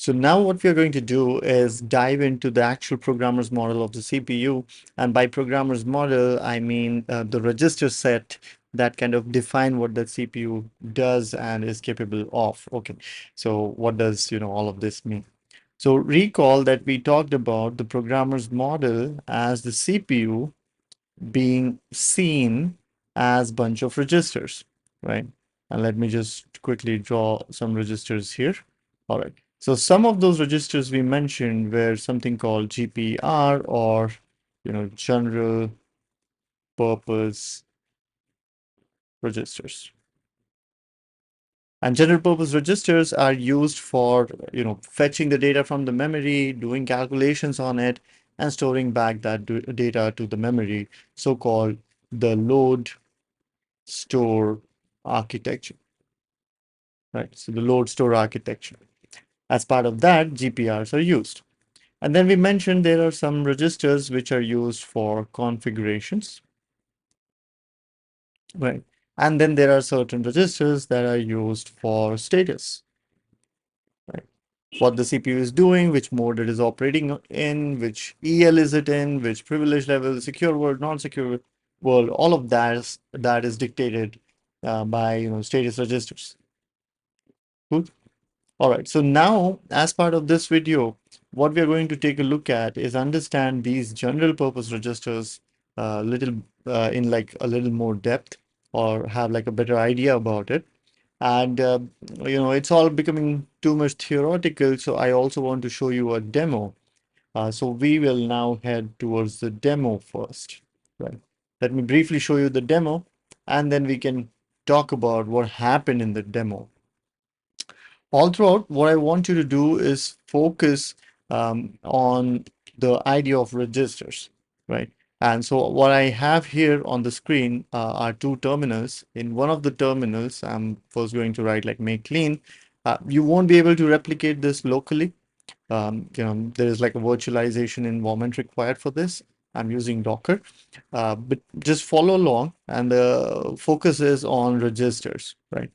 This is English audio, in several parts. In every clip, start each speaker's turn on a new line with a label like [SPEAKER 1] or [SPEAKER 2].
[SPEAKER 1] So now what we are going to do is dive into the actual programmer's model of the CPU. And by programmer's model, I mean the register set that kind of define what the CPU does and is capable of. Okay, so what does, all of this mean? So recall that we talked about the programmer's model as the CPU being seen as bunch of registers, right? And let me just quickly draw some registers here. All right. So some of those registers we mentioned were something called GPR, or, general purpose registers. And general purpose registers are used for, fetching the data from the memory, doing calculations on it, and storing back that data to the memory, so-called the load store architecture, right? So the load store architecture. As part of that, GPRs are used. And then we mentioned there are some registers which are used for configurations, right? And then there are certain registers that are used for status, right? What the CPU is doing, which mode it is operating in, which EL is it in, which privilege level, secure world, non-secure world, all of that is dictated by status registers. Cool. All right, so now as part of this video, what we are going to take a look at is understand these general purpose registers in like a little more depth, or have like a better idea about it. And it's all becoming too much theoretical, so I also want to show you a demo. So we will now head towards the demo first, right? Let me briefly show you the demo, and then we can talk about what happened in the demo. All throughout, what I want you to do is focus on the idea of registers, right? And so what I have here on the screen are two terminals. In one of the terminals, I'm first going to write like make clean. You won't be able to replicate this locally. There is like a virtualization environment required for this. I'm using Docker, but just follow along, and the focus is on registers, right?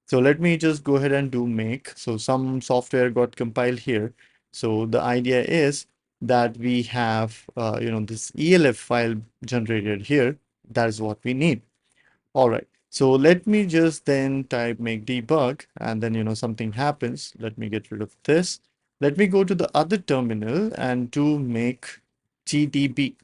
[SPEAKER 1] So let me just go ahead and do make. So some software got compiled here. So the idea is that we have, this ELF file generated here. That is what we need. All right. So let me just then type make debug, and then, something happens. Let me get rid of this. Let me go to the other terminal and do make gdb,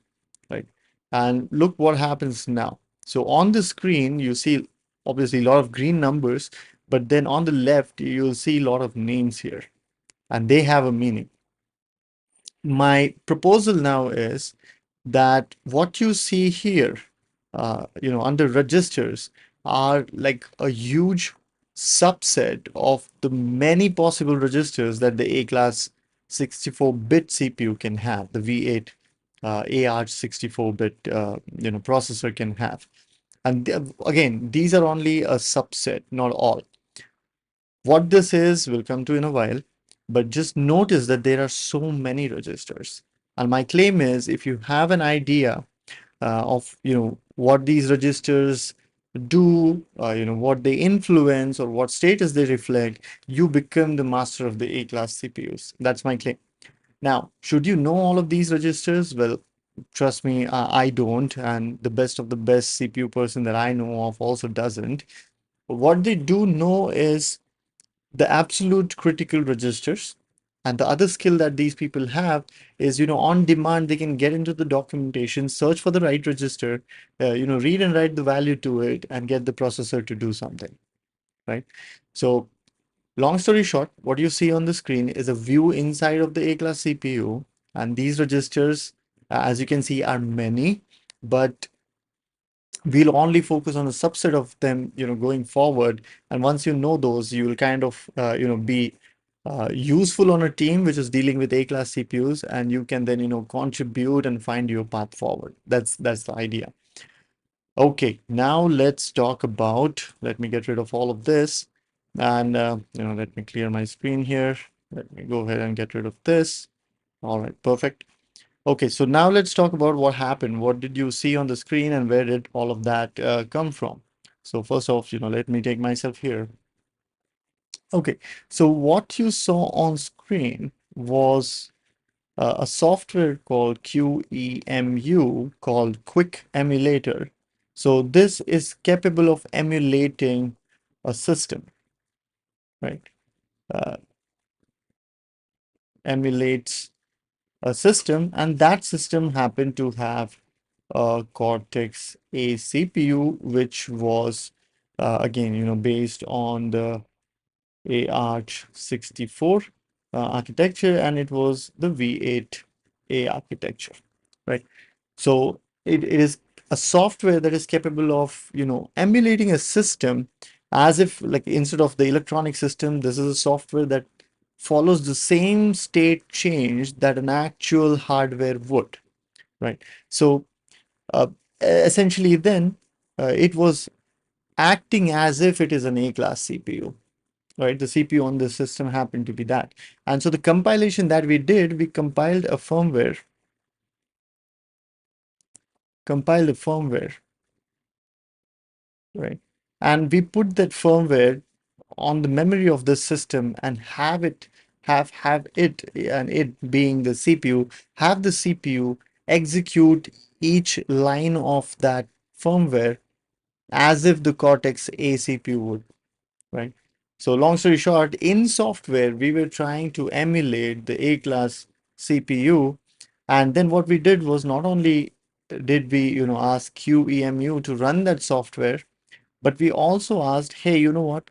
[SPEAKER 1] right? And look what happens now. So on the screen, you see obviously a lot of green numbers, but then on the left, you'll see a lot of names here, and they have a meaning. My proposal now is that what you see here, under registers, are like a huge subset of the many possible registers that the A-class 64-bit CPU can have, the V8 ARch64-bit processor can have. And again, these are only a subset, not all. What this is, we'll come to in a while, but just notice that there are so many registers. And my claim is, if you have an idea of what these registers do, what they influence or what status they reflect, you become the master of the A-class CPUs. That's my claim. Now, should you know all of these registers? Well, trust me, I don't, and the best of the best CPU person that I know of also doesn't. What they do know is the absolute critical registers. And the other skill that these people have is, on demand, they can get into the documentation, search for the right register, read and write the value to it, and get the processor to do something, right? So long story short, what you see on the screen is a view inside of the A-class CPU. And these registers, as you can see, are many, but we'll only focus on a subset of them, going forward. And once you know those, you will kind of, be useful on a team which is dealing with A-class CPUs, and you can then, contribute and find your path forward. That's the idea. Okay, now let's talk about, let me get rid of all of this, and, let me clear my screen here. Let me go ahead and get rid of this. All right, perfect. Okay, so now let's talk about what happened. What did you see on the screen, and where did all of that come from? So first off, let me take myself here. Okay, so what you saw on screen was a software called QEMU called Quick Emulator. So this is capable of emulating a system, right? Uh, Emulates a system, and that system happened to have a Cortex-A CPU, which was again, based on the ARCH64 architecture, and it was the V8-A architecture, right? So it is a software that is capable of, emulating a system as if, like, instead of the electronic system, this is a software that follows the same state change that an actual hardware would, right? So uh, essentially then it was acting as if it is an A-class CPU, right? The CPU on the system happened to be that. And so the compilation that we did, we compiled a firmware, right? And we put that firmware on the memory of the system and have it, and it being the CPU, have the CPU execute each line of that firmware as if the Cortex-A CPU would, right? So long story short, in software, we were trying to emulate the A-class CPU. And then what we did was, not only did we, ask QEMU to run that software, but we also asked, hey, you know what?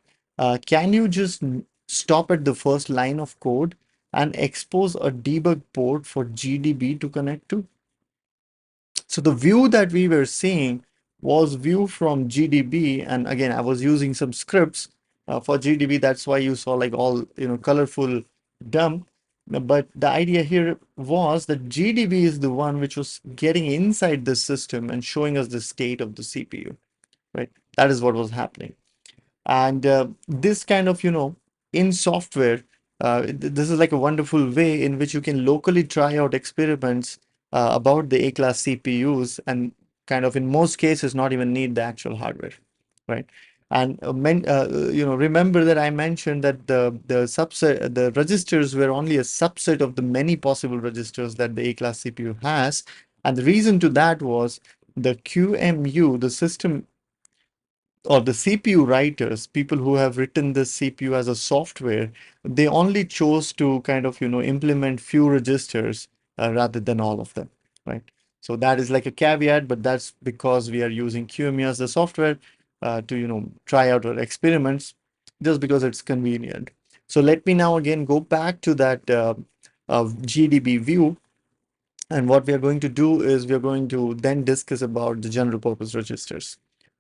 [SPEAKER 1] Can you just stop at the first line of code and expose a debug port for GDB to connect to? So the view that we were seeing was view from GDB. And again, I was using some scripts for GDB. That's why you saw like all, colorful dump. But the idea here was that GDB is the one which was getting inside the system and showing us the state of the CPU, right? That is what was happening. And this kind of, in software, this is like a wonderful way in which you can locally try out experiments about the A-class CPUs, and kind of in most cases not even need the actual hardware, right? And remember that I mentioned that the registers were only a subset of the many possible registers that the A-class CPU has. And the reason to that was the QEMU, the system or the CPU writers, people who have written the CPU as a software, they only chose to kind of, implement few registers rather than all of them, right? So that is like a caveat, but that's because we are using QEMU as the software to, try out our experiments, just because it's convenient. So let me now again go back to that GDB view. And what we are going to do is we are going to then discuss about the general purpose registers,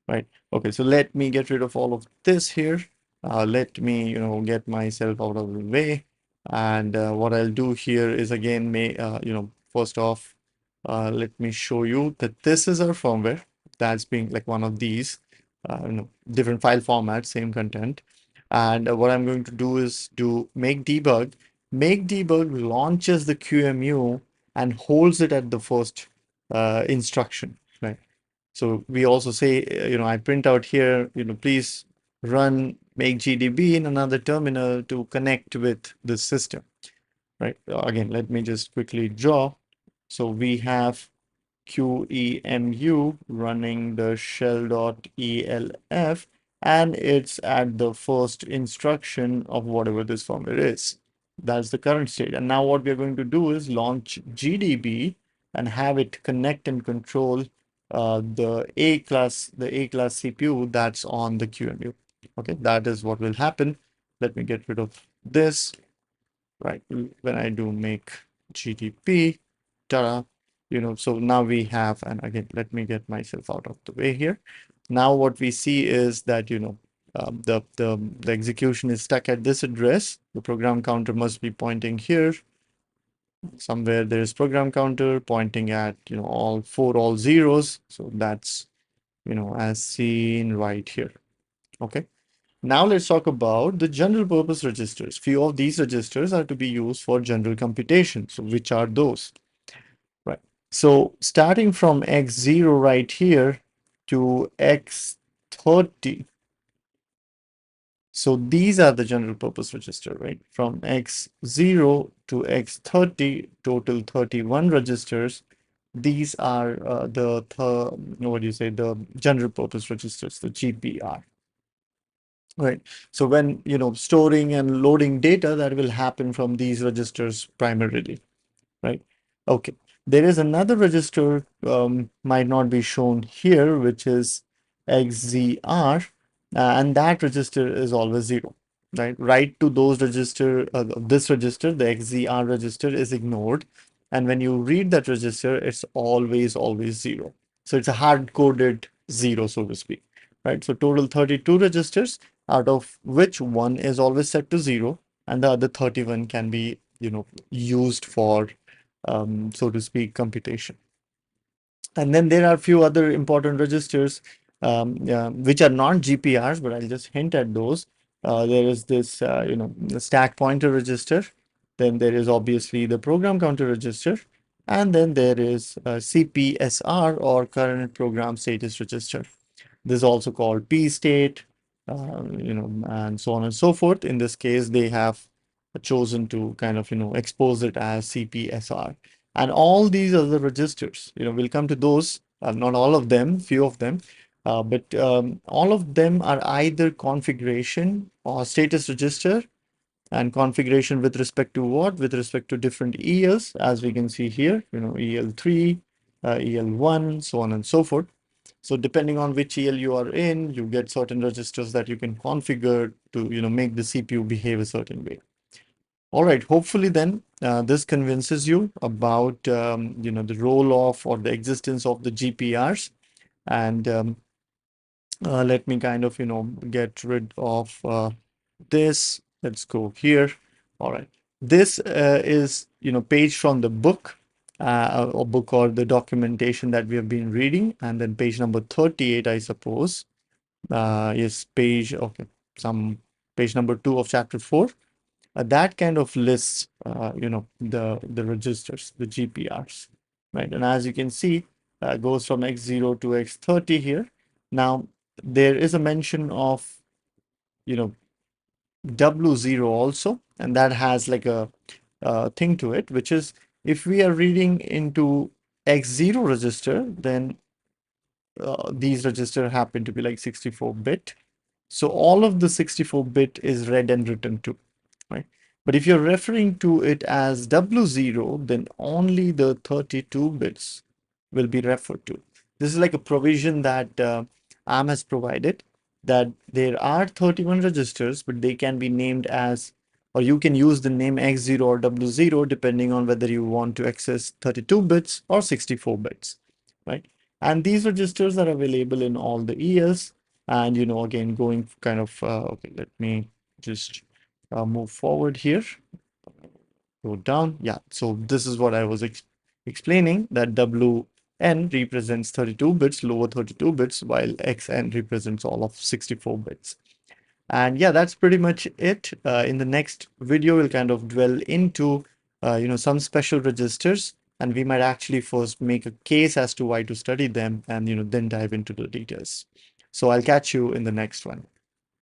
[SPEAKER 1] right? Okay, so let me get rid of all of this here. Let me, get myself out of the way. And what I'll do here is, again, first off, let me show you that this is our firmware that's being like one of these, different file formats, same content. And what I'm going to do is do make debug. Make debug launches the QEMU and holds it at the first instruction, right? So we also say, I print out here, please run make GDB in another terminal to connect with the system, right? Again, let me just quickly draw. So we have QEMU running the shell.elf, and it's at the first instruction of whatever this firmware is. That's the current state. And now what we're going to do is launch GDB and have it connect and control the A-class CPU that's on the QEMU. Okay, that is what will happen. Let me get rid of this. Right, when I do make GDP, ta-da, so now we have, and again, let me get myself out of the way here. Now what we see is that, the execution is stuck at this address. The program counter must be pointing here. Somewhere there is program counter pointing at, all zeros. So that's, as seen right here. Okay. Now let's talk about the general purpose registers. Few of these registers are to be used for general computation. So which are those? Right. So starting from x0 right here to x30, So these are the general purpose register, right? From X0 to X30, total 31 registers. These are what do you say, the general purpose registers, the GPR. Right. So when, storing and loading data, that will happen from these registers primarily, right? Okay. There is another register, might not be shown here, which is XZR, and that register is always zero, right? Write to those register, this register, the XZR register is ignored. And when you read that register, it's always, always zero. So it's a hard-coded zero, so to speak, right? So total 32 registers, out of which one is always set to zero, and the other 31 can be, used for so to speak, computation. And then there are a few other important registers, which are not GPRs, but I'll just hint at those. There is this, the stack pointer register. Then there is obviously the program counter register. And then there is CPSR, or current program status register. This is also called P state, and so on and so forth. In this case, they have chosen to kind of, expose it as CPSR. And all these other registers, we'll come to those, not all of them, few of them, but all of them are either configuration or status register, and configuration with respect to what? With respect to different ELs, as we can see here, EL3, EL1, so on and so forth. So depending on which EL you are in, you get certain registers that you can configure to, make the CPU behave a certain way. All right, hopefully then this convinces you about, the role of or the existence of the GPRs. And let me kind of, get rid of this. Let's go here. All right. This is, page from the book, or book or the documentation that we have been reading. And then page number 38, I suppose, is page, okay, some page number 2 of chapter 4. That kind of lists, the registers, the GPRs, right? And as you can see, goes from X0 to X30 here. Now, there is a mention of, W0 also, and that has like a thing to it, which is if we are reading into X0 register, then these register happen to be like 64-bit. So all of the 64-bit is read and written to, right? But if you're referring to it as W0, then only the 32 bits will be referred to. This is like a provision that ARM has provided, that there are 31 registers, but they can be named as, or you can use the name X0 or W0 depending on whether you want to access 32 bits or 64 bits, right? And these registers are available in all the ELs. And, again, going kind of, okay, let me just move forward here, go down. Yeah, so this is what I was explaining, that WN represents 32 bits, lower 32 bits, while XN represents all of 64 bits. And yeah, that's pretty much it. In the next video, we'll kind of dwell into, some special registers, and we might actually first make a case as to why to study them, and, then dive into the details. So I'll catch you in the next one.